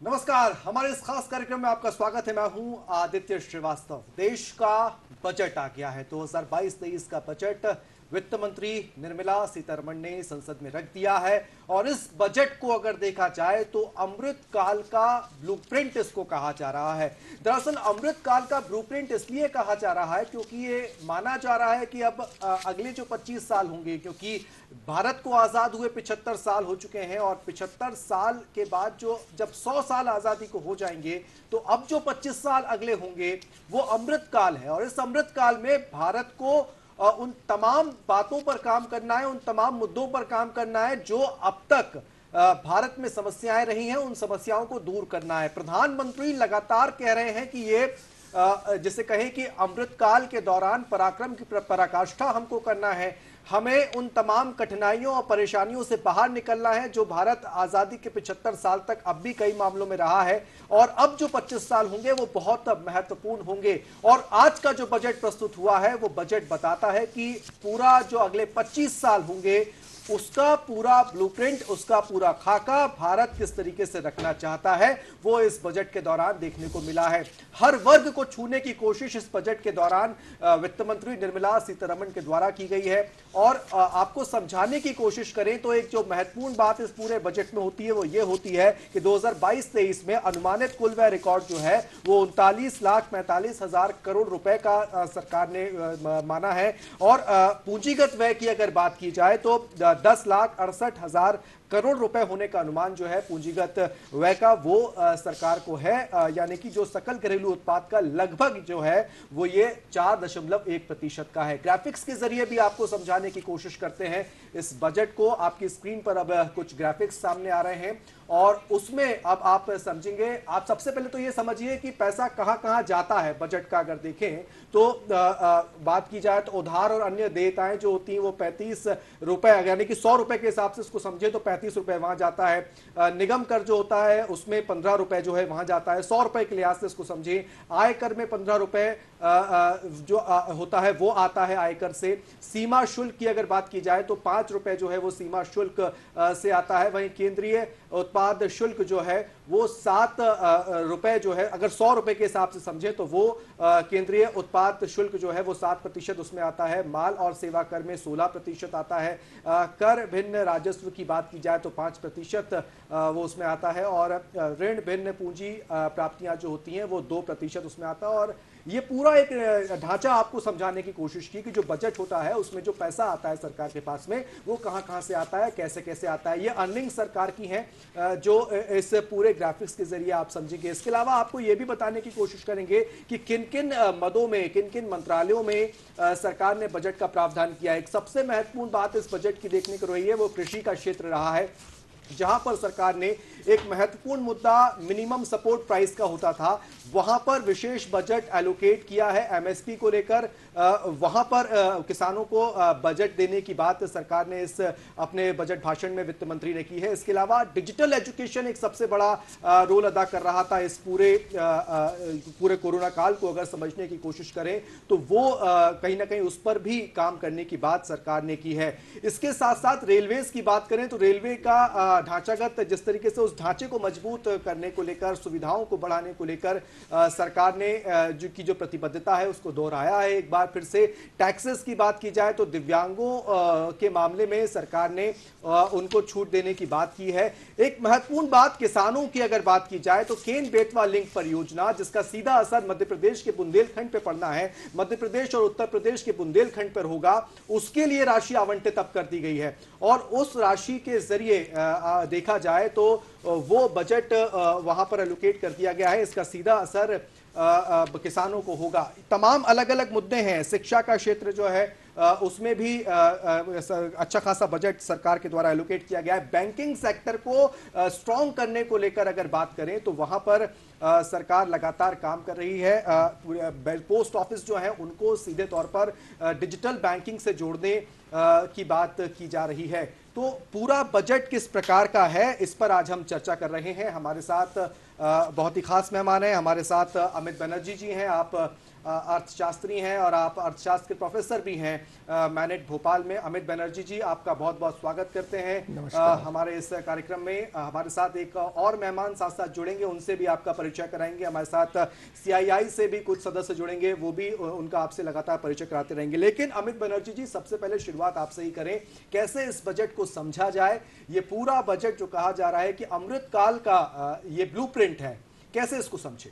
नमस्कार। हमारे इस खास कार्यक्रम में आपका स्वागत है। मैं हूं आदित्य श्रीवास्तव। देश का बजट आ गया है। 2022-23 का बजट वित्त मंत्री निर्मला सीतारमण ने संसद में रख दिया है और इस बजट को अगर देखा जाए तो अमृत काल का ब्लूप्रिंट इसको कहा जा रहा है। दरअसल अमृत काल का ब्लूप्रिंट इसलिए कहा जा रहा है क्योंकि ये माना जा रहा है कि अब अगले जो 25 साल होंगे, क्योंकि भारत को आजाद हुए 75 साल हो चुके हैं और 75 साल के बाद जब 100 साल आजादी को हो जाएंगे तो अब जो 25 साल अगले होंगे वो अमृत काल है। और इस अमृत काल में भारत को उन तमाम बातों पर काम करना है, उन तमाम मुद्दों पर काम करना है जो अब तक भारत में समस्याएं रही हैं, उन समस्याओं को दूर करना है। प्रधानमंत्री लगातार कह रहे हैं कि ये जिसे कहें कि अमृत काल के दौरान पराक्रम की पराकाष्ठा हमको करना है। हमें उन तमाम कठिनाइयों और परेशानियों से बाहर निकलना है जो भारत आजादी के 75 साल तक अब भी कई मामलों में रहा है और अब जो 25 साल होंगे वो बहुत महत्वपूर्ण होंगे। और आज का जो बजट प्रस्तुत हुआ है वो बजट बताता है कि पूरा जो अगले 25 साल होंगे उसका पूरा ब्लूप्रिंट, उसका पूरा खाका भारत किस तरीके से रखना चाहता है वो इस बजट के दौरान देखने को मिला है। हर वर्ग को छूने की कोशिश इस बजट के दौरान वित्त मंत्री निर्मला सीतारमण के द्वारा की गई है। और आपको समझाने की कोशिश करें तो एक जो महत्वपूर्ण बात इस पूरे बजट में होती है वो ये होती है कि 2022-23 में अनुमानित कुल व्यय रिकॉर्ड जो है वो 39,45,000 करोड़ रुपए का सरकार ने माना है। और पूंजीगत व्यय की अगर बात की जाए तो 10,68,000 करोड़ रुपए होने का अनुमान जो है पूंजीगत व्यय का वो सरकार को है। यानी कि जो सकल घरेलू उत्पाद का लगभग जो है वो ये 4.1% का है। ग्राफिक्स के जरिए भी आपको समझाने की कोशिश करते हैं इस बजट को। आपकी स्क्रीन पर अब कुछ ग्राफिक्स सामने आ रहे हैं और उसमें अब आप समझेंगे। आप सबसे पहले तो ये समझिए कि पैसा कहां कहां जाता है बजट का अगर देखें तो बात की जाए तो उधार और अन्य देयताएं जो होती हैं वो 35 रुपए, यानी कि 100 रुपए के हिसाब से इसको समझे तो 35 रुपए वहां जाता है। निगम कर जो होता है उसमें 15 रुपए जो है वहां जाता है। 100 रुपए के लिहाज से इसको समझे। आयकर में 15 रुपए जो होता है वो आता है आयकर से। सीमा शुल्क की अगर बात की जाए तो 5 रुपए जो है वो सीमा शुल्क से आता है। वहीं केंद्रीय उत्पाद शुल्क जो है वो 7 रुपए जो है, अगर 100 रुपए के हिसाब से समझे तो वो केंद्रीय उत्पाद शुल्क जो है वो 7% उसमें आता है। माल और सेवा कर में 16% आता है। कर भिन्न राजस्व की बात की जाए तो 5% वो उसमें आता है। और ऋण भिन्न पूंजी प्राप्तियां जो होती हैं वो 2% उसमें आता है। और ये पूरा एक ढांचा आपको समझाने की कोशिश की कि जो बजट होता है उसमें जो पैसा आता है सरकार के पास में वो कहां कहां से आता है, कैसे कैसे आता है। ये अर्निंग सरकार की है जो इस पूरे ग्राफिक्स के जरिए आप समझेंगे। इसके अलावा आपको ये भी बताने की कोशिश करेंगे कि किन किन मदों में, किन किन मंत्रालयों में सरकार ने बजट का प्रावधान किया है। एक सबसे महत्वपूर्ण बात इस बजट की देखने को रही है वो कृषि का क्षेत्र रहा है, जहां पर सरकार ने एक महत्वपूर्ण मुद्दा मिनिमम सपोर्ट प्राइस का होता था, वहां पर विशेष बजट एलोकेट किया है एमएसपी को लेकर। वहां पर किसानों को बजट देने की बात सरकार ने इस अपने बजट भाषण में वित्त मंत्री ने की है। इसके अलावा डिजिटल एजुकेशन एक सबसे बड़ा रोल अदा कर रहा था इस पूरे कोरोना काल को अगर समझने की कोशिश करें तो वो कहीं ना कहीं उस पर भी काम करने की बात सरकार ने की है। इसके साथ साथ रेलवेज की बात करें तो रेलवे का ढांचागत जिस तरीके से उस ढांचे को मजबूत करने को लेकर, सुविधाओं को बढ़ाने को लेकर सरकार ने जो प्रतिबद्धता है उसको दोहराया है। एक बार फिर से टैक्सेस की बात की जाए तो दिव्यांगों के मामले में सरकार ने उनको छूट देने की बात की है। एक महत्वपूर्ण बात किसानों की अगर बात की जाए तो केन बेतवा लिंक परियोजना, जिसका सीधा असर मध्य प्रदेश के बुंदेलखंड पे पड़ना है, मध्य प्रदेश और उत्तर प्रदेश के बुंदेलखंड पर होगा, उसके लिए राशि आवंटित अब कर दी गई है। और उस राशि के जरिए देखा जाए तो वो बजट वहां पर एलोकेट कर दिया गया है। इसका सीधा असर किसानों को होगा। तमाम अलग अलग मुद्दे हैं। शिक्षा का क्षेत्र जो है उसमें भी अच्छा खासा बजट सरकार के द्वारा एलोकेट किया गया है। बैंकिंग सेक्टर को स्ट्रॉन्ग करने को लेकर अगर बात करें तो वहां पर सरकार लगातार काम कर रही है। पोस्ट ऑफिस जो है उनको सीधे तौर पर डिजिटल बैंकिंग से जोड़ने की बात की जा रही है। तो पूरा बजट किस प्रकार का है इस पर आज हम चर्चा कर रहे हैं। हमारे साथ बहुत ही खास मेहमान हैं। हमारे साथ अमित बनर्जी जी हैं। आप अर्थशास्त्री हैं और आप अर्थशास्त्र के प्रोफेसर भी हैं मैनेट भोपाल में। अमित बनर्जी जी, आपका बहुत बहुत स्वागत करते हैं हमारे इस कार्यक्रम में। हमारे साथ एक और मेहमान साथ साथ जुड़ेंगे, उनसे भी आपका परिचय कराएंगे। हमारे साथ CII से भी कुछ सदस्य जुड़ेंगे, वो भी उनका आपसे लगातार परिचय कराते रहेंगे। लेकिन अमित बनर्जी जी, सबसे पहले शुरुआत आपसे ही करें, कैसे इस बजट को समझा जाए? ये पूरा बजट जो कहा जा रहा है कि अमृतकाल का ये ब्लूप्रिंट है, कैसे इसको समझे?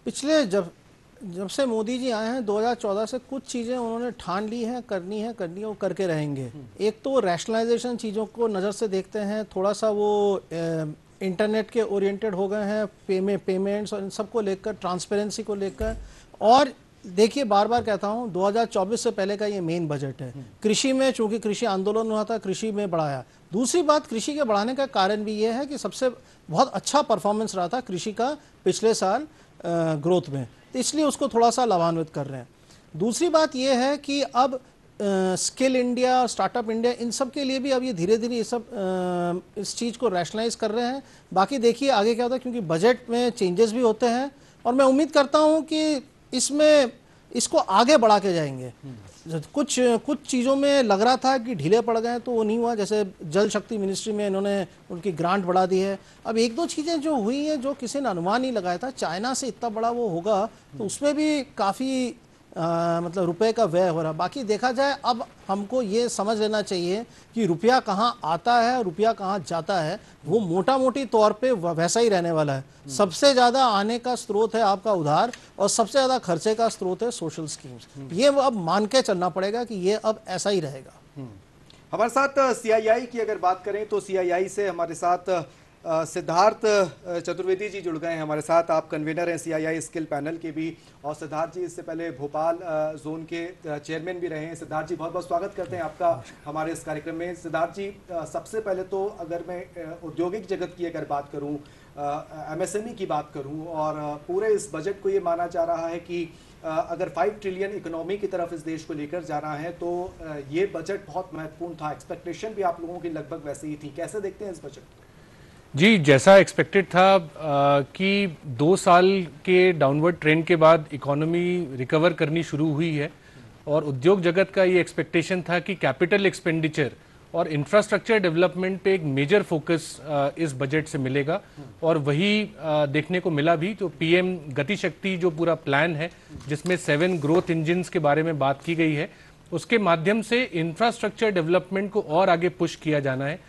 पिछले जब से मोदी जी आए हैं 2014 से कुछ चीज़ें उन्होंने ठान ली हैं, करनी है वो करके रहेंगे। एक तो रैशनलाइजेशन चीज़ों को नज़र से देखते हैं, थोड़ा सा वो इंटरनेट के ओरिएंटेड हो गए हैं, पेमेंट्स और इन सबको लेकर, ट्रांसपेरेंसी को लेकर। और देखिए, बार बार कहता हूँ, 2024 से पहले का ये मेन बजट है। कृषि में चूंकि कृषि आंदोलन हुआ था, कृषि में बढ़ाया। दूसरी बात, कृषि के बढ़ाने का कारण भी ये है कि सबसे बहुत अच्छा परफॉर्मेंस रहा था कृषि का पिछले साल ग्रोथ में, तो इसलिए उसको थोड़ा सा लाभान्वित कर रहे हैं। दूसरी बात यह है कि अब स्किल इंडिया, स्टार्टअप इंडिया, इन सब के लिए भी अब ये धीरे धीरे ये सब इस चीज़ को रैशनलाइज कर रहे हैं। बाकी देखिए आगे क्या होता है, क्योंकि बजट में चेंजेस भी होते हैं और मैं उम्मीद करता हूँ कि इसमें इसको आगे बढ़ा के जाएंगे। कुछ चीज़ों में लग रहा था कि ढीले पड़ गए, तो वो नहीं हुआ। जैसे जल शक्ति मिनिस्ट्री में इन्होंने उनकी ग्रांट बढ़ा दी है। अब एक दो चीज़ें जो हुई हैं जो किसी ने अनुमान नहीं लगाया था, चाइना से इतना बड़ा वो होगा, तो उसमें भी काफ़ी मतलब रुपए का व्यय हो रहा। बाकी देखा जाए, अब हमको ये समझ लेना चाहिए कि रुपया कहाँ आता है, रुपया कहाँ जाता है, वो मोटा मोटी तौर पे वैसा ही रहने वाला है। सबसे ज़्यादा आने का स्रोत है आपका उधार और सबसे ज़्यादा खर्चे का स्रोत है सोशल स्कीम्स। ये अब मान के चलना पड़ेगा कि ये अब ऐसा ही रहेगा। हमारे साथ CII की अगर बात करें तो CII से हमारे साथ सिद्धार्थ चतुर्वेदी जी जुड़ गए हैं हमारे साथ। आप कन्वीनर हैं CII स्किल पैनल के भी, और सिद्धार्थ जी इससे पहले भोपाल जोन के चेयरमैन भी रहे हैं। सिद्धार्थ जी, बहुत बहुत स्वागत करते हैं आपका हमारे इस कार्यक्रम में। सिद्धार्थ जी, सबसे पहले तो अगर मैं औद्योगिक जगत की अगर बात करूं, MSME की बात करूं, और पूरे इस बजट को ये माना जा रहा है कि अगर 5 ट्रिलियन इकोनॉमी की तरफ इस देश को लेकर जाना है तो ये बजट बहुत महत्वपूर्ण था। एक्सपेक्टेशन भी आप लोगों की लगभग वैसे ही थी, कैसे देखते हैं इस बजट को? जी, जैसा एक्सपेक्टेड था कि 2 साल के डाउनवर्ड ट्रेंड के बाद इकोनॉमी रिकवर करनी शुरू हुई है, और उद्योग जगत का ये एक्सपेक्टेशन था कि कैपिटल एक्सपेंडिचर और इंफ्रास्ट्रक्चर डेवलपमेंट पे एक मेजर फोकस इस बजट से मिलेगा, और वही देखने को मिला भी। तो PM गति शक्ति जो पूरा प्लान है, जिसमें 7 ग्रोथ इंजिन्स के बारे में बात की गई है, उसके माध्यम से इंफ्रास्ट्रक्चर डेवलपमेंट को और आगे पुश किया जाना है।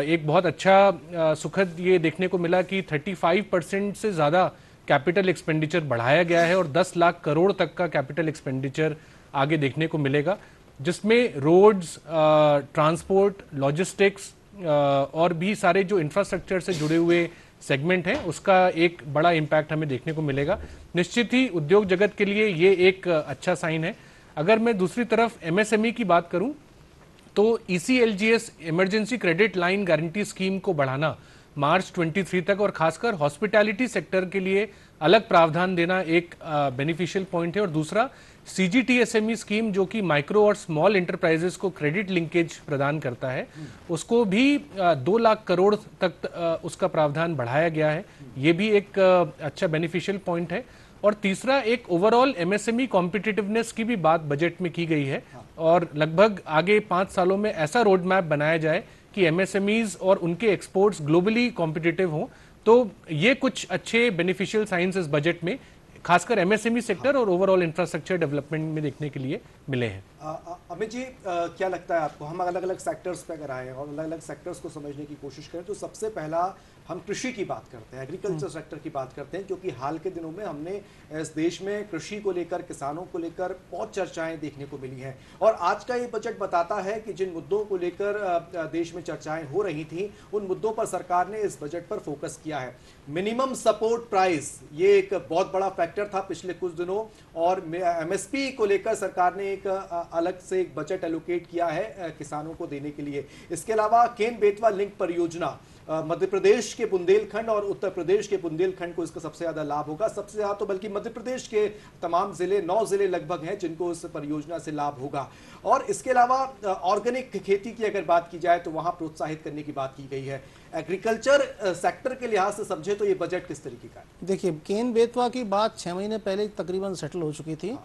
एक बहुत अच्छा सुखद ये देखने को मिला कि 35% से ज़्यादा कैपिटल एक्सपेंडिचर बढ़ाया गया है, और 10 लाख करोड़ तक का कैपिटल एक्सपेंडिचर आगे देखने को मिलेगा, जिसमें रोड्स, ट्रांसपोर्ट, लॉजिस्टिक्स और भी सारे जो इंफ्रास्ट्रक्चर से जुड़े हुए सेगमेंट हैं, उसका एक बड़ा इम्पैक्ट हमें देखने को मिलेगा। निश्चित ही उद्योग जगत के लिए ये एक अच्छा साइन है। अगर मैं दूसरी तरफ MSME की बात करूं, तो ECLGS emergency credit line guarantee scheme को बढ़ाना मार्च 23 तक, और खासकर हॉस्पिटैलिटी सेक्टर के लिए अलग प्रावधान देना एक बेनिफिशियल पॉइंट है। और दूसरा CGTSME स्कीम, जो कि माइक्रो और स्मॉल इंटरप्राइजेस को क्रेडिट लिंकेज प्रदान करता है, उसको भी 2 लाख करोड़ तक उसका प्रावधान बढ़ाया गया है। ये भी एक अच्छा बेनिफिशियल पॉइंट है। और तीसरा, एक ओवरऑल MSME कॉम्पिटिटिवनेस की भी बात बजट में की गई है, और लगभग आगे 5 सालों में ऐसा रोड मैप बनाया जाए कि MSMEs और उनके एक्सपोर्ट्स ग्लोबली कॉम्पिटिटिव हों। तो ये कुछ अच्छे बेनिफिशियल साइंस इस बजट में खासकर MSME सेक्टर और ओवरऑल इंफ्रास्ट्रक्चर डेवलपमेंट में देखने के लिए मिले हैं। अमित जी, क्या लगता है आपको, हम अलग अलग सेक्टर्स पे अगर आए और अलग अलग सेक्टर्स को समझने की कोशिश करें, तो सबसे पहला हम कृषि की बात करते हैं, एग्रीकल्चर सेक्टर की बात करते हैं, क्योंकि हाल के दिनों में हमने इस देश में कृषि को लेकर, किसानों को लेकर बहुत चर्चाएं देखने को मिली हैं। और आज का ये बजट बताता है कि जिन मुद्दों को लेकर देश में चर्चाएं हो रही थी, उन मुद्दों पर सरकार ने इस बजट पर फोकस किया है। मिनिमम सपोर्ट प्राइस, ये एक बहुत बड़ा फैक्टर था पिछले कुछ दिनों, और MSP को लेकर सरकार ने एक अलग से एक बजट एलोकेट किया है किसानों को देने के लिए। इसके अलावा केन बेतवा लिंक परियोजना मध्य प्रदेश के बुंदेलखंड और उत्तर प्रदेश के बुंदेलखंड को इसका सबसे ज्यादा लाभ होगा। सबसे ज्यादा तो बल्कि मध्य प्रदेश के तमाम जिले, 9 जिले लगभग हैं जिनको इस परियोजना से लाभ होगा। और इसके अलावा ऑर्गेनिक खेती की अगर बात की जाए तो वहां प्रोत्साहित करने की बात की गई है। एग्रीकल्चर सेक्टर के लिहाज से समझे तो ये बजट किस तरीके का है? देखिए, केन बेतवा की बात 6 महीने पहले तकरीबन सेटल हो चुकी थी।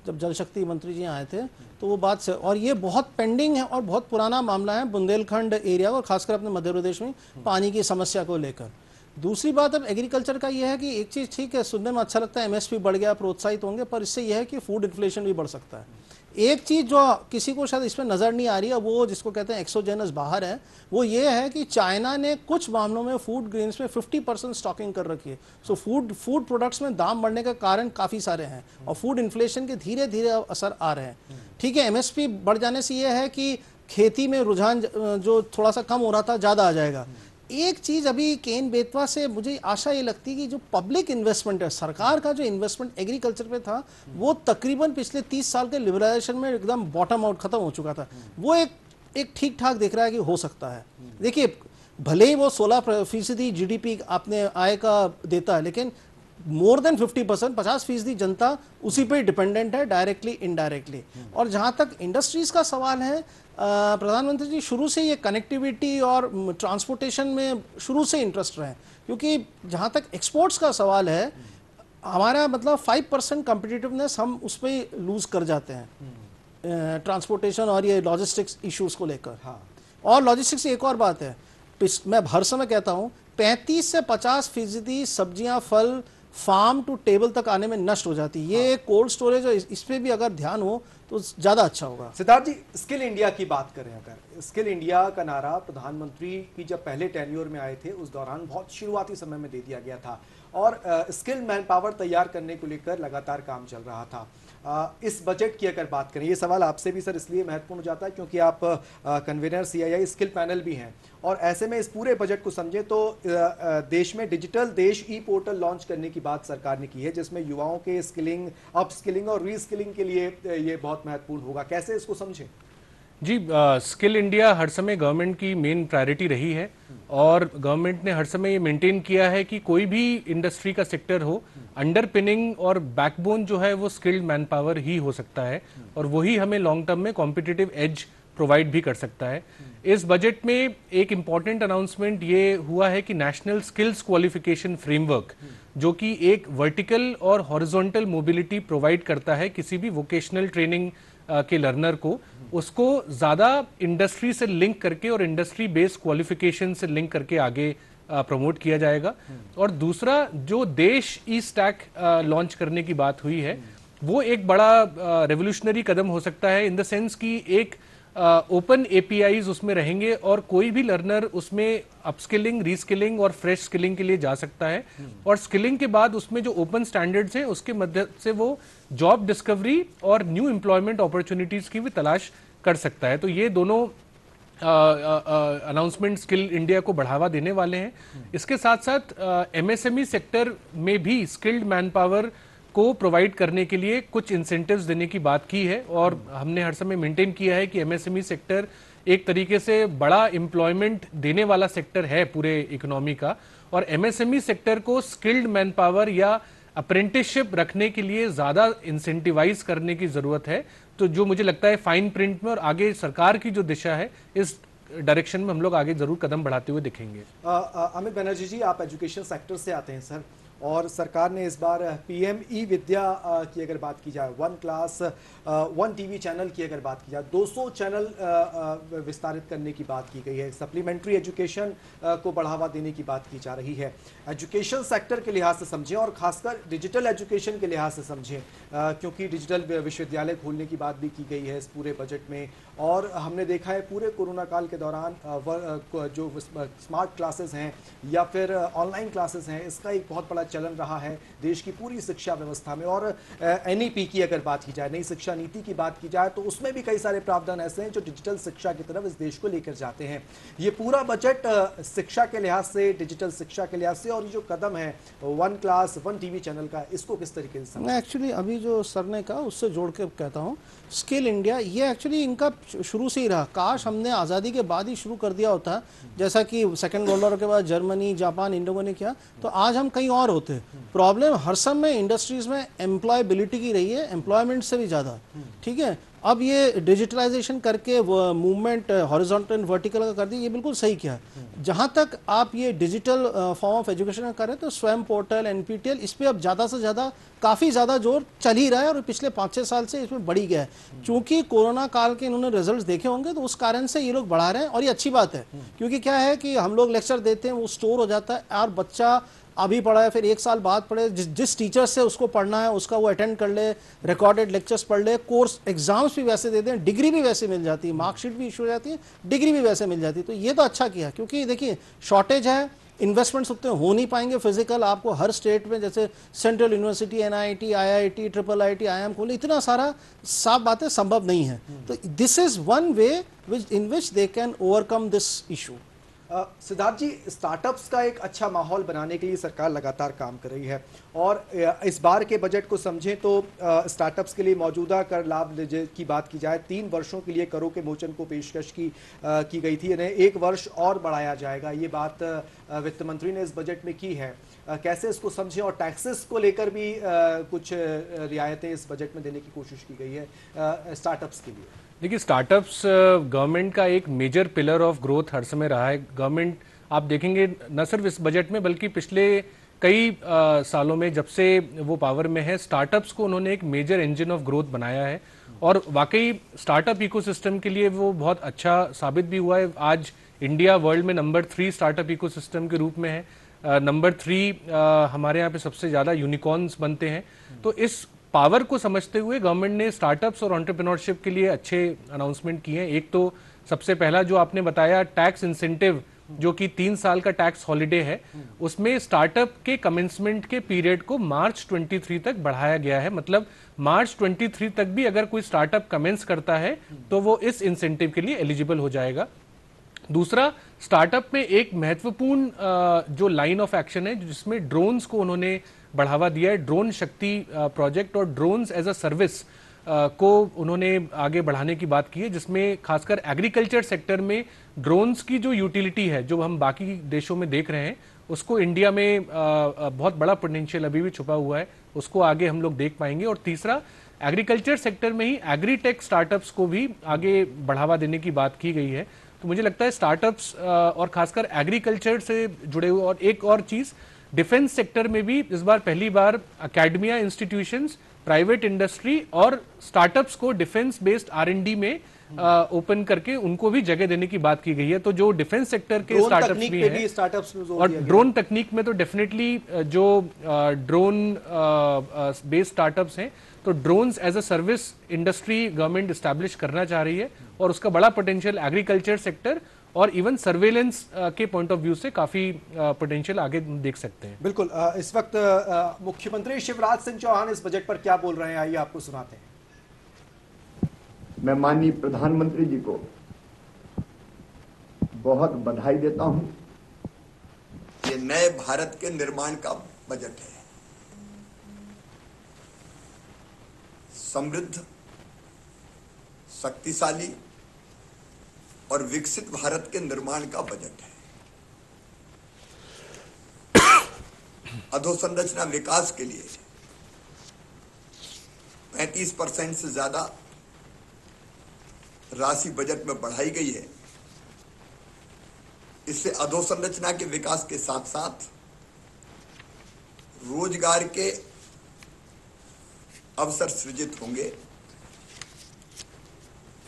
जब जल शक्ति मंत्री जी आए थे तो वो बात से, और ये बहुत पेंडिंग है और बहुत पुराना मामला है बुंदेलखंड एरिया और खासकर अपने मध्य प्रदेश में पानी की समस्या को लेकर। दूसरी बात अब एग्रीकल्चर का ये है कि एक चीज़ ठीक है, सुनने में अच्छा लगता है, एमएसपी बढ़ गया, प्रोत्साहित होंगे, पर इससे यह है कि फूड इन्फ्लेशन भी बढ़ सकता है। एक चीज़ जो किसी को शायद इसमें नज़र नहीं आ रही है, वो जिसको कहते हैं एक्सोजेनस बाहर है, वो ये है कि चाइना ने कुछ मामलों में फूड ग्रेन्स में 50% स्टॉकिंग कर रखी है। सो फूड प्रोडक्ट्स में दाम बढ़ने का कारण काफ़ी सारे हैं और फूड इन्फ्लेशन के धीरे धीरे असर आ रहे हैं। ठीक है, एमएसपी बढ़ जाने से ये है कि खेती में रुझान जो थोड़ा सा कम हो रहा था ज़्यादा आ जाएगा। एक चीज अभी केन बेतवा से मुझे आशा ये लगती है कि जो पब्लिक इन्वेस्टमेंट है, सरकार का जो इन्वेस्टमेंट एग्रीकल्चर पे था, वो तकरीबन पिछले 30 साल के लिबरलाइजेशन में एकदम बॉटम आउट खत्म हो चुका था। वो एक ठीक ठाक दिख रहा है कि हो सकता है। देखिए, भले ही वो 16% जीडीपी आपने आय का देता है, लेकिन मोर देन 50%, 50% जनता उसी पे डिपेंडेंट है, डायरेक्टली इनडायरेक्टली। और जहां तक इंडस्ट्रीज का सवाल है, प्रधानमंत्री जी शुरू से ये कनेक्टिविटी और ट्रांसपोर्टेशन में शुरू से इंटरेस्ट रहे हैं, क्योंकि जहां तक एक्सपोर्ट्स का सवाल है, हमारा मतलब 5% कॉम्पिटिटिवनेस हम उस पर लूज कर जाते हैं ट्रांसपोर्टेशन और ये लॉजिस्टिक्स इश्यूज को लेकर। हाँ। और लॉजिस्टिक्स एक और बात है, मैं हर समय कहता हूँ 35 से 50% सब्जियां फल फार्म टू टेबल तक आने में नष्ट हो जाती है। ये कोल्ड स्टोरेज और इस पे भी अगर ध्यान हो तो ज़्यादा अच्छा होगा। सिद्धार्थ जी, स्किल इंडिया की बात करें, अगर स्किल इंडिया का नारा प्रधानमंत्री की जब पहले टेन्योर में आए थे उस दौरान बहुत शुरुआती समय में दे दिया गया था और स्किल मैन पावर तैयार करने को लेकर लगातार काम चल रहा था। इस बजट की अगर बात करें, ये सवाल आपसे भी सर इसलिए महत्वपूर्ण हो जाता है क्योंकि आप कन्वीनर सीआईआई स्किल पैनल भी हैं, और ऐसे में इस पूरे बजट को समझें तो देश में डिजिटल देश ई पोर्टल लॉन्च करने की बात सरकार ने की है, जिसमें युवाओं के स्किलिंग, अपस्किलिंग और रीस्किलिंग के लिए ये बहुत महत्वपूर्ण होगा। कैसे इसको समझें? जी, स्किल इंडिया हर समय गवर्नमेंट की मेन प्रायोरिटी रही है और गवर्नमेंट ने हर समय ये मेंटेन किया है कि कोई भी इंडस्ट्री का सेक्टर हो, अंडरपिनिंग और बैकबोन जो है वो स्किल्ड मैन पावर ही हो सकता है और वही हमें लॉन्ग टर्म में कॉम्पिटिटिव एज प्रोवाइड भी कर सकता है। इस बजट में एक इम्पॉर्टेंट अनाउंसमेंट ये हुआ है कि नेशनल स्किल्स क्वालिफिकेशन फ्रेमवर्क, जो कि एक वर्टिकल और हॉरिजॉन्टल मोबिलिटी प्रोवाइड करता है किसी भी वोकेशनल ट्रेनिंग के लर्नर को, उसको ज़्यादा इंडस्ट्री से लिंक करके और इंडस्ट्री बेस्ड क्वालिफिकेशन से लिंक करके आगे प्रमोट किया जाएगा। और दूसरा, जो देश ई स्टैक लॉन्च करने की बात हुई है, वो एक बड़ा रेवोल्यूशनरी कदम हो सकता है, इन द सेंस कि एक ओपन एपीआईज उसमें रहेंगे और कोई भी लर्नर उसमें अपस्किलिंग, रीस्किलिंग और फ्रेश स्किलिंग के लिए जा सकता है और स्किलिंग के बाद उसमें जो ओपन स्टैंडर्ड्स हैं उसके मदद से वो जॉब डिस्कवरी और न्यू एम्प्लॉयमेंट अपॉर्चुनिटीज की भी तलाश कर सकता है। तो ये दोनों अनाउंसमेंट स्किल इंडिया को बढ़ावा देने वाले हैं। इसके साथ साथ एमएसएमई सेक्टर में भी स्किल्ड मैन पावर को प्रोवाइड करने के लिए कुछ इंसेंटिव्स देने की बात की है और हमने हर समय मेंटेन किया है कि एमएसएमई सेक्टर एक तरीके से बड़ा एम्प्लॉयमेंट देने वाला सेक्टर है पूरे इकोनॉमी का, और एमएसएमई सेक्टर को स्किल्ड मैन पावर या अप्रेंटिसशिप रखने के लिए ज़्यादा इंसेंटिवाइज करने की ज़रूरत है। तो जो मुझे लगता है फाइन प्रिंट में और आगे सरकार की जो दिशा है, इस डायरेक्शन में हम लोग आगे जरूर कदम बढ़ाते हुए दिखेंगे। अमित बनर्जी जी, आप एजुकेशन सेक्टर से आते हैं सर, और सरकार ने इस बार पीएम ई विद्या की अगर बात की जाए, 1 क्लास 1 टीवी चैनल की अगर बात की जाए, 200 चैनल विस्तारित करने की बात की गई है, सप्लीमेंट्री एजुकेशन को बढ़ावा देने की बात की जा रही है। एजुकेशन सेक्टर के लिहाज से समझें और खासकर डिजिटल एजुकेशन के लिहाज से समझें, क्योंकि डिजिटल विश्वविद्यालय खोलने की बात भी की गई है इस पूरे बजट में, और हमने देखा है पूरे कोरोना काल के दौरान जो स्मार्ट क्लासेस हैं या फिर ऑनलाइन क्लासेस हैं, इसका एक बहुत बड़ा चलन रहा है देश की पूरी शिक्षा व्यवस्था में। और एनईपी की अगर बात की जाए, नई शिक्षा नीति की बात की जाए, तो उसमें भी कई सारे प्रावधान ऐसे हैं जो डिजिटल शिक्षा की तरफ इस देश को लेकर जाते हैं। ये पूरा बजट शिक्षा के लिहाज से, डिजिटल शिक्षा के लिहाज से, और ये जो कदम है one class one TV channel का, इसको किस तरीके से? मैं एक्चुअली अभी जो सर ने कहा उससे जोड़ के कहता हूँ, स्किल इंडिया ये एक्चुअली इनका शुरू से ही रहा। काश हमने आज़ादी के बाद ही शुरू कर दिया होता, जैसा कि सेकंड वर्ल्ड वॉर के बाद जर्मनी, जापान, इंडो ने किया, तो आज हम कहीं और होते। प्रॉब्लम हर समय इंडस्ट्रीज में एम्प्लॉयबिलिटी की रही है, एम्प्लॉयमेंट से भी ज़्यादा। ठीक है, अब ये डिजिटलाइजेशन करके मूवमेंट हॉरिजॉन्टल वर्टिकल का कर दी, ये बिल्कुल सही किया। जहाँ तक आप ये डिजिटल फॉर्म ऑफ एजुकेशन करें तो स्वयं पोर्टल, एनपीटीएल, इस पे अब ज़्यादा से ज़्यादा काफ़ी ज़्यादा जोर चल ही रहा है और पिछले 5-6 साल से इसमें बढ़ी गया है। क्योंकि कोरोना काल के इन्होंने रिजल्ट्स देखे होंगे तो उस कारण से ये लोग बढ़ा रहे हैं, और ये अच्छी बात है। क्योंकि क्या है कि हम लोग लेक्चर देते हैं, वो स्टोर हो जाता है, और बच्चा अभी पढ़ा है, फिर 1 साल बाद पढ़े, जिस टीचर से उसको पढ़ना है उसका वो अटेंड कर ले, रिकॉर्डेड लेक्चर्स पढ़ ले, कोर्स एग्जाम्स भी वैसे देते हैं, डिग्री भी वैसे मिल जाती है, मार्कशीट भी इशू हो जाती है, डिग्री भी वैसे मिल जाती है। तो ये तो अच्छा किया, क्योंकि देखिए शॉर्टेज है, इन्वेस्टमेंट्स उतने हो नहीं पाएंगे फिजिकल। आपको हर स्टेट में जैसे central university, NIT, IIT, triple IT, IIM खोले, इतना सारा साफ बातें संभव नहीं है। तो this is one way in which they can overcome this issue. Siddharth ji, startups का एक अच्छा माहौल बनाने के लिए सरकार लगातार काम कर रही है, और इस बार के बजट को समझें तो स्टार्टअप्स के लिए मौजूदा कर लाभ की बात की जाए, 3 वर्षों के लिए करों के मोचन को पेशकश की गई थी, इन्हें 1 वर्ष और बढ़ाया जाएगा। ये बात वित्त मंत्री ने इस बजट में की है। कैसे इसको समझें? और टैक्सेस को लेकर भी कुछ रियायतें इस बजट में देने की कोशिश की गई है स्टार्टअप्स के लिए। देखिए, स्टार्टअप्स गवर्नमेंट का एक मेजर पिलर ऑफ ग्रोथ हर समय रहा है। गवर्नमेंट आप देखेंगे न सिर्फ इस बजट में बल्कि पिछले कई सालों में जब से वो पावर में है, स्टार्टअप्स को उन्होंने एक मेजर इंजन ऑफ ग्रोथ बनाया है, और वाकई स्टार्टअप इकोसिस्टम के लिए वो बहुत अच्छा साबित भी हुआ है। आज इंडिया वर्ल्ड में नंबर 3 स्टार्टअप इकोसिस्टम के रूप में है। नंबर 3 हमारे यहाँ पे सबसे ज़्यादा यूनिकॉर्न्स बनते हैं। तो इस पावर को समझते हुए गवर्नमेंट ने स्टार्टअप्स और एंटरप्रेन्योरशिप के लिए अच्छे अनाउंसमेंट किए हैं। एक तो सबसे पहला जो आपने बताया, टैक्स इंसेंटिव, जो कि 3 साल का टैक्स हॉलिडे है, उसमें स्टार्टअप के कमेंसमेंट के पीरियड को मार्च 23 तक बढ़ाया गया है। मतलब मार्च 23 तक भी अगर कोई स्टार्टअप कमेंस करता है तो वो इस इंसेंटिव के लिए एलिजिबल हो जाएगा। दूसरा, स्टार्टअप में एक महत्वपूर्ण जो लाइन ऑफ एक्शन है जिसमें ड्रोन्स को उन्होंने बढ़ावा दिया है, ड्रोन शक्ति प्रोजेक्ट और ड्रोन्स एज अ सर्विस को उन्होंने आगे बढ़ाने की बात की है, जिसमें खासकर एग्रीकल्चर सेक्टर में ड्रोन्स की जो यूटिलिटी है, जो हम बाकी देशों में देख रहे हैं, उसको इंडिया में बहुत बड़ा पोटेंशियल अभी भी छुपा हुआ है, उसको आगे हम लोग देख पाएंगे। और तीसरा, एग्रीकल्चर सेक्टर में ही एग्रीटेक स्टार्टअप्स को भी आगे बढ़ावा देने की बात की गई है। तो मुझे लगता है स्टार्टअप्स और खासकर एग्रीकल्चर से जुड़े हुए, और एक और चीज, डिफेंस सेक्टर में भी इस बार पहली बार एकेडमिया इंस्टीट्यूशंस, प्राइवेट इंडस्ट्री और स्टार्टअप्स को डिफेंस बेस्ड R&D में ओपन करके उनको भी जगह देने की बात की गई है। तो जो डिफेंस सेक्टर के स्टार्टअप्स भी हैं, और ड्रोन तकनीक में तो डेफिनेटली जो ड्रोन बेस्ड स्टार्टअप्स हैं, तो drones as a service industry government establish करना चाह रही है, और उसका बड़ा पोटेंशियल एग्रीकल्चर सेक्टर और इवन सर्वेलेंस के पॉइंट ऑफ व्यू से काफी पोटेंशियल आगे देख सकते हैं। बिल्कुल। इस वक्त मुख्यमंत्री शिवराज सिंह चौहान इस बजट पर क्या बोल रहे हैं, आइए आपको सुनाते हैं। मैं माननीय प्रधानमंत्री जी को बहुत बधाई देता हूं। ये नए भारत के निर्माण का बजट है। समृद्ध, शक्तिशाली और विकसित भारत के निर्माण का बजट है। अधोसंरचना विकास के लिए 35% से ज्यादा राशि बजट में बढ़ाई गई है। इससे अधोसंरचना के विकास के साथ साथ रोजगार के अवसर सृजित होंगे।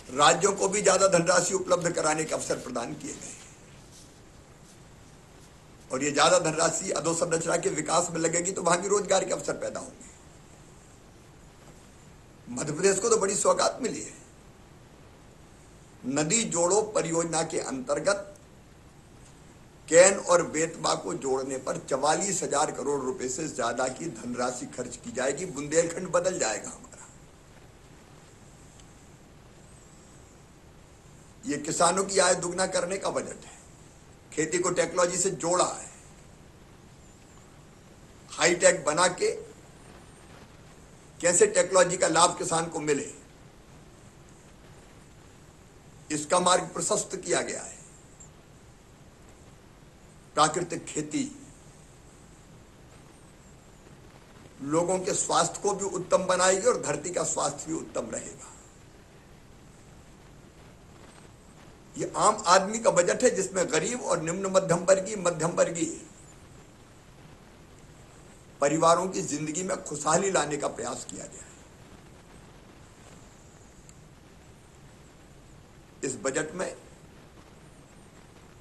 राज्यों को भी ज्यादा धनराशि उपलब्ध कराने के अवसर प्रदान किए गए, और ये ज्यादा धनराशि अधोसंरचना के विकास में लगेगी तो वहां भी रोजगार के अवसर पैदा होंगे। मध्य प्रदेश को तो बड़ी सौगात मिली है। नदी जोड़ो परियोजना के अंतर्गत कैन और बेतवा को जोड़ने पर 44,000 करोड़ रुपए से ज्यादा की धनराशि खर्च की जाएगी। बुंदेलखंड बदल जाएगा हमारा। ये किसानों की आय दुगना करने का बजट है। खेती को टेक्नोलॉजी से जोड़ा है, हाईटेक बना के कैसे टेक्नोलॉजी का लाभ किसान को मिले, इसका मार्ग प्रशस्त किया गया है। प्राकृतिक खेती लोगों के स्वास्थ्य को भी उत्तम बनाएगी और धरती का स्वास्थ्य भी उत्तम रहेगा। ये आम आदमी का बजट है जिसमें गरीब और निम्न मध्यम वर्गीय परिवारों की जिंदगी में खुशहाली लाने का प्रयास किया गया है। इस बजट में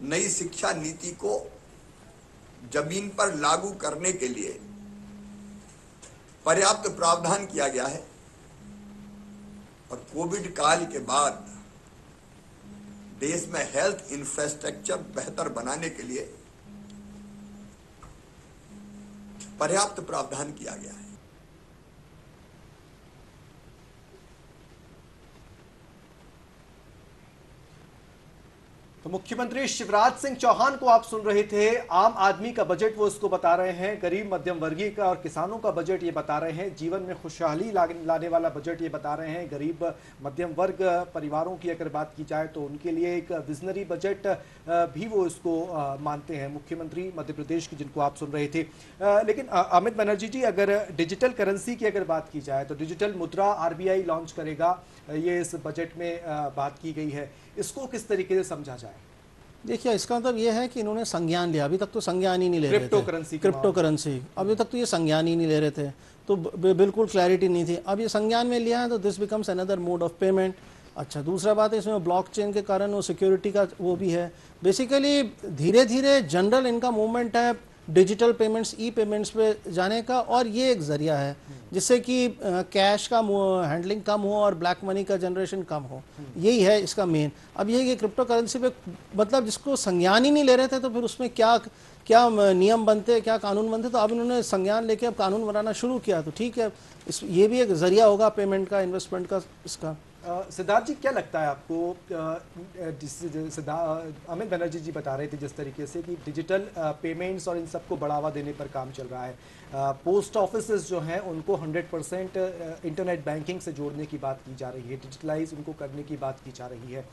नई शिक्षा नीति को जमीन पर लागू करने के लिए पर्याप्त प्रावधान किया गया है और कोविड काल के बाद देश में हेल्थ इंफ्रास्ट्रक्चर बेहतर बनाने के लिए पर्याप्त प्रावधान किया गया है। तो मुख्यमंत्री शिवराज सिंह चौहान को आप सुन रहे थे। आम आदमी का बजट वो इसको बता रहे हैं, गरीब मध्यम वर्गीय का और किसानों का बजट ये बता रहे हैं, जीवन में खुशहाली लाने वाला बजट ये बता रहे हैं। गरीब मध्यम वर्ग परिवारों की अगर बात की जाए तो उनके लिए एक विजनरी बजट भी वो इसको मानते हैं मुख्यमंत्री मध्य प्रदेश की, जिनको आप सुन रहे थे। लेकिन अमित बनर्जी जी, अगर डिजिटल करेंसी की अगर बात की जाए तो डिजिटल मुद्रा RBI लॉन्च करेगा, ये इस बजट में बात की गई है। इसको किस तरीके से समझा जाए? देखिए, इसका मतलब ये है कि इन्होंने संज्ञान लिया। अभी तक तो संज्ञान ही नहीं ले रहे थे। क्रिप्टो करेंसी अभी तक तो ये संज्ञान ही नहीं ले रहे थे, तो बिल्कुल क्लैरिटी नहीं थी। अब ये संज्ञान में लिया है तो this becomes another mode of payment. अच्छा, दूसरा बात है इसमें ब्लॉकचेन के कारण वो सिक्योरिटी का वो भी है। बेसिकली धीरे धीरे जनरल इनका मूवमेंट है डिजिटल पेमेंट्स, ई पेमेंट्स पे जाने का, और ये एक जरिया है जिससे कि कैश का हैंडलिंग कम हो और ब्लैक मनी का जनरेशन कम हो। यही है इसका मेन। अब ये क्रिप्टो करेंसी पे मतलब जिसको संज्ञान ही नहीं ले रहे थे तो फिर उसमें क्या क्या नियम बनते, क्या कानून बनते, तो अब इन्होंने संज्ञान लेके अब कानून बनाना शुरू किया, तो ठीक है, ये भी एक जरिया होगा पेमेंट का, इन्वेस्टमेंट का इसका। सिद्धार्थ जी, क्या लगता है आपको? अमित बनर्जी जी बता रहे थे जिस तरीके से कि डिजिटल पेमेंट्स और इन सबको बढ़ावा देने पर काम चल रहा है। पोस्ट ऑफिसेस जो हैं उनको 100% इंटरनेट बैंकिंग से जोड़ने की बात की जा रही है, डिजिटलाइज उनको करने की बात की जा रही है।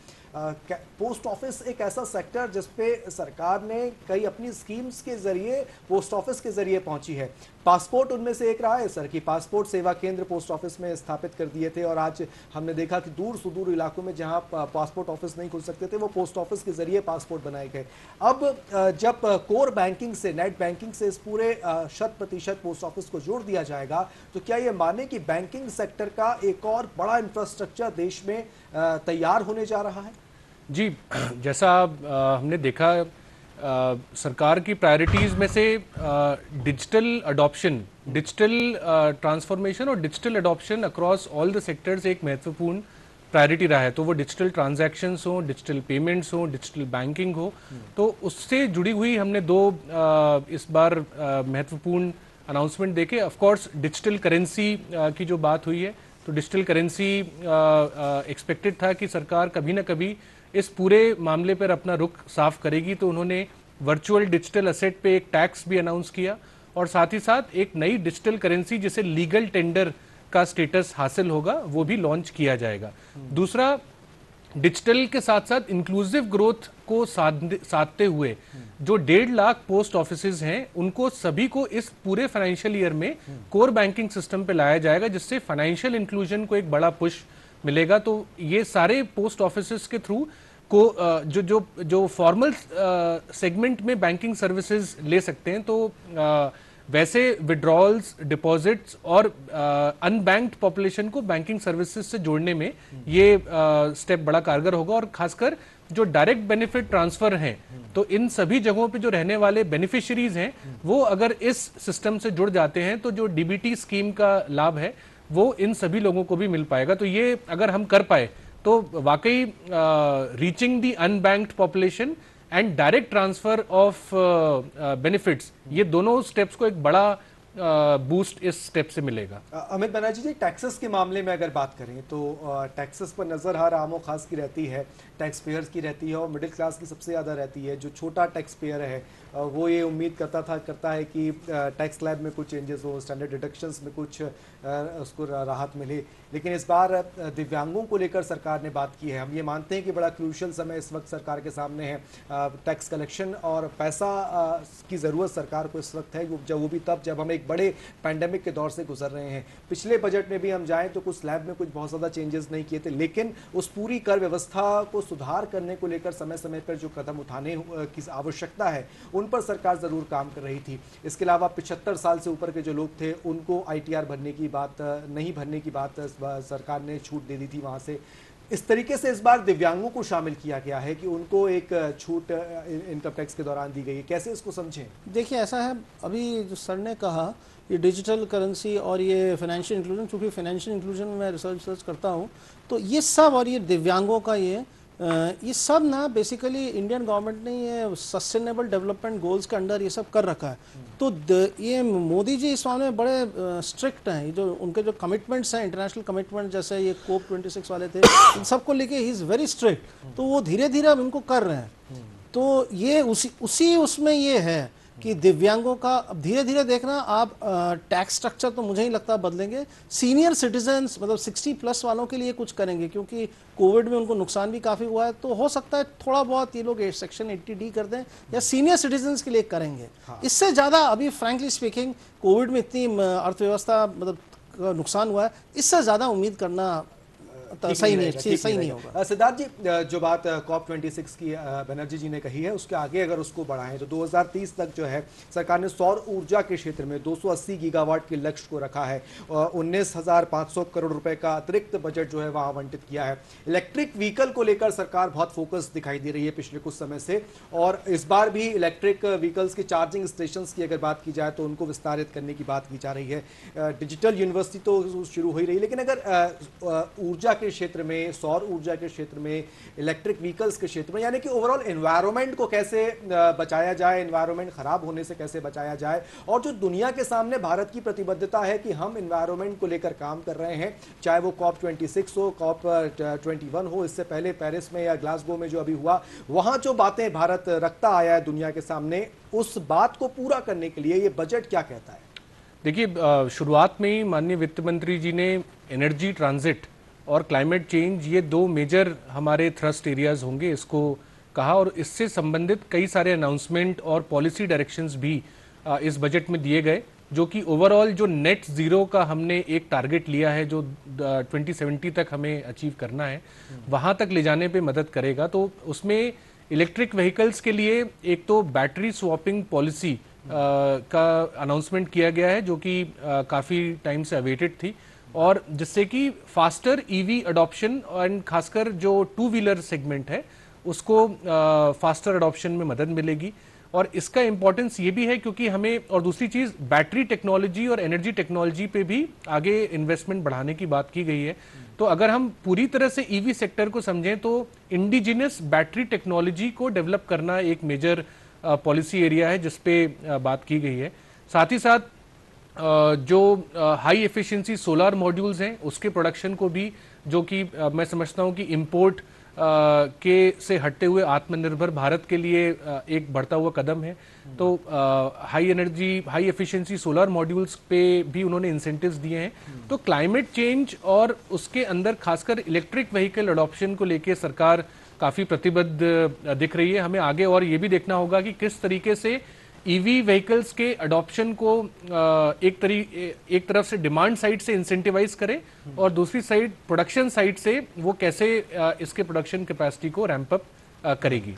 पोस्ट ऑफिस एक ऐसा सेक्टर जिस पे सरकार ने कई अपनी स्कीम्स के जरिए पोस्ट ऑफिस के जरिए पहुंची है। पासपोर्ट उनमें से एक रहा है सर, कि पासपोर्ट सेवा केंद्र पोस्ट ऑफिस में स्थापित कर दिए थे, और आज हमने देखा कि दूर सुदूर इलाकों में जहां पासपोर्ट ऑफिस नहीं खुल सकते थे वो पोस्ट ऑफिस के जरिए पासपोर्ट बनाए गए। अब जब कोर बैंकिंग से, नेट बैंकिंग से इस पूरे 100% पोस्ट ऑफिस को जोड़ दिया जाएगा, तो क्या ये माने कि बैंकिंग सेक्टर का एक और बड़ा इंफ्रास्ट्रक्चर देश में तैयार होने जा रहा है? जी, जैसा हमने देखा सरकार की प्रायोरिटीज में से डिजिटल अडॉप्शन, डिजिटल ट्रांसफॉर्मेशन और digital adoption across all the sectors एक महत्वपूर्ण प्रायोरिटी रहा है। तो वो डिजिटल ट्रांजैक्शंस हो, डिजिटल पेमेंट्स हो, डिजिटल बैंकिंग हो, तो उससे जुड़ी हुई हमने दो इस बार महत्वपूर्ण अनाउंसमेंट देखे। ऑफ कोर्स डिजिटल करेंसी की जो बात हुई है, तो डिजिटल करेंसी एक्सपेक्टेड था कि सरकार कभी ना कभी इस पूरे मामले पर अपना रुख साफ करेगी, तो उन्होंने वर्चुअल डिजिटल असेट पे एक टैक्स भी अनाउंस किया और साथ ही साथ एक नई डिजिटल करेंसी जिसे लीगल टेंडर का स्टेटस हासिल होगा वो भी लॉन्च किया जाएगा। दूसरा, डिजिटल के साथ साथ इंक्लूसिव ग्रोथ को साधते हुए जो 1.5 लाख पोस्ट ऑफिसेज हैं उनको सभी को इस पूरे फाइनेंशियल ईयर में कोर बैंकिंग सिस्टम पे लाया जाएगा, जिससे फाइनेंशियल इंक्लूजन को एक बड़ा पुश मिलेगा। तो ये सारे पोस्ट ऑफिसेज के थ्रू को जो फॉर्मल सेगमेंट में बैंकिंग सर्विसेज ले सकते हैं, तो वैसे विड्रॉल्स, डिपॉजिट्स और अनबैंक्ड पॉपुलेशन को बैंकिंग सर्विसेज से जोड़ने में ये स्टेप बड़ा कारगर होगा। और खासकर जो डायरेक्ट बेनिफिट ट्रांसफर हैं, तो इन सभी जगहों पे जो रहने वाले बेनिफिशियरीज हैं वो अगर इस सिस्टम से जुड़ जाते हैं तो जो डीबीटी स्कीम का लाभ है वो इन सभी लोगों को भी मिल पाएगा। तो ये अगर हम कर पाए तो वाकई reaching the unbanked population and direct transfer of benefits, ये दोनों स्टेप्स को एक बड़ा बूस्ट इस स्टेप से मिलेगा। अमित बनर्जी जी, टैक्सेस के मामले में अगर बात करें तो टैक्सेस पर नज़र हर आमो खास की रहती है, टैक्स पेयर्स की रहती है और मिडिल क्लास की सबसे ज़्यादा रहती है। जो छोटा टैक्स पेयर है वो ये उम्मीद करता है कि टैक्स स्लैब में कुछ चेंजेस हो, स्टैंडर्ड डिडक्शंस में कुछ उसको राहत मिले। लेकिन इस बार दिव्यांगों को लेकर सरकार ने बात की है। हम ये मानते हैं कि बड़ा क्रूशल समय इस वक्त सरकार के सामने है। टैक्स कलेक्शन और पैसा की ज़रूरत सरकार को इस वक्त है, वो भी तब जब हम एक बड़े पैंडेमिक के दौर से गुजर रहे हैं। पिछले बजट में भी हम जाएं तो कुछ स्लैब में कुछ बहुत ज़्यादा चेंजेस नहीं किए थे, लेकिन उस पूरी कर व्यवस्था को सुधार करने को लेकर समय समय पर जो कदम उठाने की आवश्यकता है उन पर सरकार ज़रूर काम कर रही थी। इसके अलावा 75 साल से ऊपर के जो लोग थे उनको ITR भरने की बात नहीं भरने की बात सरकार ने छूट दे दी थी वहाँ से। इस तरीके से इस बार दिव्यांगों को शामिल किया गया है कि उनको एक छूट इनकम टैक्स के दौरान दी गई है। कैसे इसको समझें? देखिए, ऐसा है, अभी जो सर ने कहा ये डिजिटल करेंसी और ये फाइनेंशियल इंक्लूजन, चूँकि फाइनेंशियल इंक्लूजन में मैं रिसर्च करता हूँ, तो ये सब और ये दिव्यांगों का ये सब ना बेसिकली इंडियन गवर्नमेंट ने ये सस्टेनेबल डेवलपमेंट गोल्स के अंडर ये सब कर रखा है। तो ये मोदी जी इस मामले में बड़े स्ट्रिक्ट हैं। जो उनके जो कमिटमेंट्स हैं, इंटरनेशनल कमिटमेंट, जैसे ये COP26 वाले थे, इन सबको लेके ही इज़ वेरी स्ट्रिक्ट। तो वो धीरे धीरे अब इनको कर रहे हैं। तो ये उसी उसमें ये है कि दिव्यांगों का अब धीरे धीरे देखना आप टैक्स स्ट्रक्चर तो मुझे ही लगता बदलेंगे। सीनियर सिटीजन्स मतलब 60+ वालों के लिए कुछ करेंगे, क्योंकि कोविड में उनको नुकसान भी काफ़ी हुआ है। तो हो सकता है थोड़ा बहुत ये लोग सेक्शन 80D कर दें या सीनियर सिटीजन्स के लिए करेंगे। इससे ज़्यादा अभी फ्रैंकली स्पीकिंग कोविड में इतनी अर्थव्यवस्था मतलब नुकसान हुआ है, इससे ज़्यादा उम्मीद करना सही नहीं होगा। सिद्धार्थ जी, जो बात COP26 की बनर्जी जी ने कही है उसके आगे अगर उसको बढ़ाएं तो 2030 तक जो है सरकार ने सौर ऊर्जा के क्षेत्र में 280 गीगावाट के लक्ष्य को रखा है और 19,500 करोड़ रुपए का अतिरिक्त बजट जो है वहां आवंटित किया है। इलेक्ट्रिक व्हीकल को लेकर सरकार बहुत फोकस दिखाई दे रही है पिछले कुछ समय से, और इस बार भी इलेक्ट्रिक व्हीकल्स के चार्जिंग स्टेशन की अगर बात की जाए तो उनको विस्तारित करने की बात की जा रही है। डिजिटल यूनिवर्सिटी तो शुरू हो ही रही है, लेकिन अगर ऊर्जा के क्षेत्र में, सौर ऊर्जा के क्षेत्र में, इलेक्ट्रिक व्हीकल्स के क्षेत्र में, यानी कि ओवरऑल एनवायरनमेंट को कैसे बचाया जाए, एनवायरनमेंट खराब होने से कैसे बचाया जाए, और जो दुनिया के सामने भारत की प्रतिबद्धता है कि हम एनवायरनमेंट को लेकर काम कर रहे हैं, चाहे वो COP26 हो, COP21 हो, इससे पहले पेरिस में या ग्लासगो में जो अभी हुआ, वहां जो बातें भारत रखता आया है दुनिया के सामने, उस बात को पूरा करने के लिए ये बजट क्या कहता है? देखिए, शुरुआत में ही माननीय वित्त मंत्री जी ने एनर्जी ट्रांजिट और क्लाइमेट चेंज, ये दो मेजर हमारे थ्रस्ट एरियाज होंगे, इसको कहा, और इससे संबंधित कई सारे अनाउंसमेंट और पॉलिसी डायरेक्शंस भी इस बजट में दिए गए, जो कि ओवरऑल जो नेट ज़ीरो का हमने एक टारगेट लिया है जो 2070 तक हमें अचीव करना है, वहाँ तक ले जाने पे मदद करेगा। तो उसमें इलेक्ट्रिक व्हीकल्स के लिए एक तो बैटरी स्वैपिंग पॉलिसी का अनाउंसमेंट किया गया है, जो कि काफ़ी टाइम से अवेटेड थी, और जिससे कि फास्टर EV अडॉप्शन एंड खासकर जो 2 व्हीलर सेगमेंट है उसको फास्टर अडॉप्शन में मदद मिलेगी। और इसका इंपॉर्टेंस ये भी है क्योंकि हमें, और दूसरी चीज़, बैटरी टेक्नोलॉजी और एनर्जी टेक्नोलॉजी पे भी आगे इन्वेस्टमेंट बढ़ाने की बात की गई है। तो अगर हम पूरी तरह से EV सेक्टर को समझें तो इंडिजिनस बैटरी टेक्नोलॉजी को डेवलप करना एक मेजर पॉलिसी एरिया है जिस पे बात की गई है। साथ ही साथ जो हाई एफिशिएंसी सोलर मॉड्यूल्स हैं उसके प्रोडक्शन को भी, जो कि मैं समझता हूं कि इंपोर्ट के से हटते हुए आत्मनिर्भर भारत के लिए एक बढ़ता हुआ कदम है। तो हाई एफिशिएंसी सोलर मॉड्यूल्स पे भी उन्होंने इंसेंटिव्स दिए हैं। तो क्लाइमेट चेंज और उसके अंदर खासकर इलेक्ट्रिक व्हीकल अडॉप्शन को लेके सरकार काफ़ी प्रतिबद्ध दिख रही है। हमें आगे और ये भी देखना होगा कि किस तरीके से ईवी व्हीकल्स के अडॉप्शन को एक तरफ से डिमांड साइड से इंसेंटिवाइज करे और दूसरी साइड प्रोडक्शन साइड से वो कैसे इसके प्रोडक्शन कैपेसिटी को रैंप अप करेगी।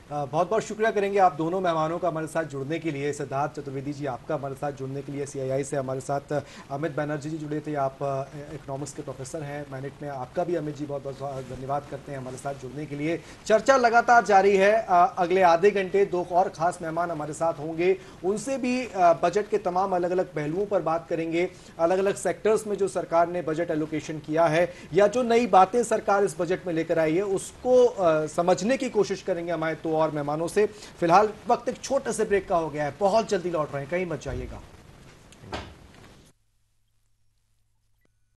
बहुत बहुत शुक्रिया करेंगे आप दोनों मेहमानों का हमारे साथ जुड़ने के लिए। सिद्धार्थ चतुर्वेदी जी आपका हमारे साथ जुड़ने के लिए, CII से हमारे साथ अमित बनर्जी जी जुड़े थे, आप इकोनॉमिक्स के प्रोफेसर हैं मैनेट में, आपका भी अमित जी बहुत बहुत धन्यवाद करते हैं हमारे साथ जुड़ने के लिए। चर्चा लगातार जारी है, अगले आधे घंटे 2 और खास मेहमान हमारे साथ होंगे, उनसे भी बजट के तमाम अलग अलग पहलुओं पर बात करेंगे, अलग अलग सेक्टर्स में जो सरकार ने बजट एलोकेशन किया है या जो नई बातें सरकार इस बजट में लेकर आई है उसको समझने की कोशिश करेंगे हमारे तो और मेहमानों से। फिलहाल वक्त एक छोटे से ब्रेक का हो गया है, बहुत जल्दी लौट रहे हैं, कहीं मत जाइएगा।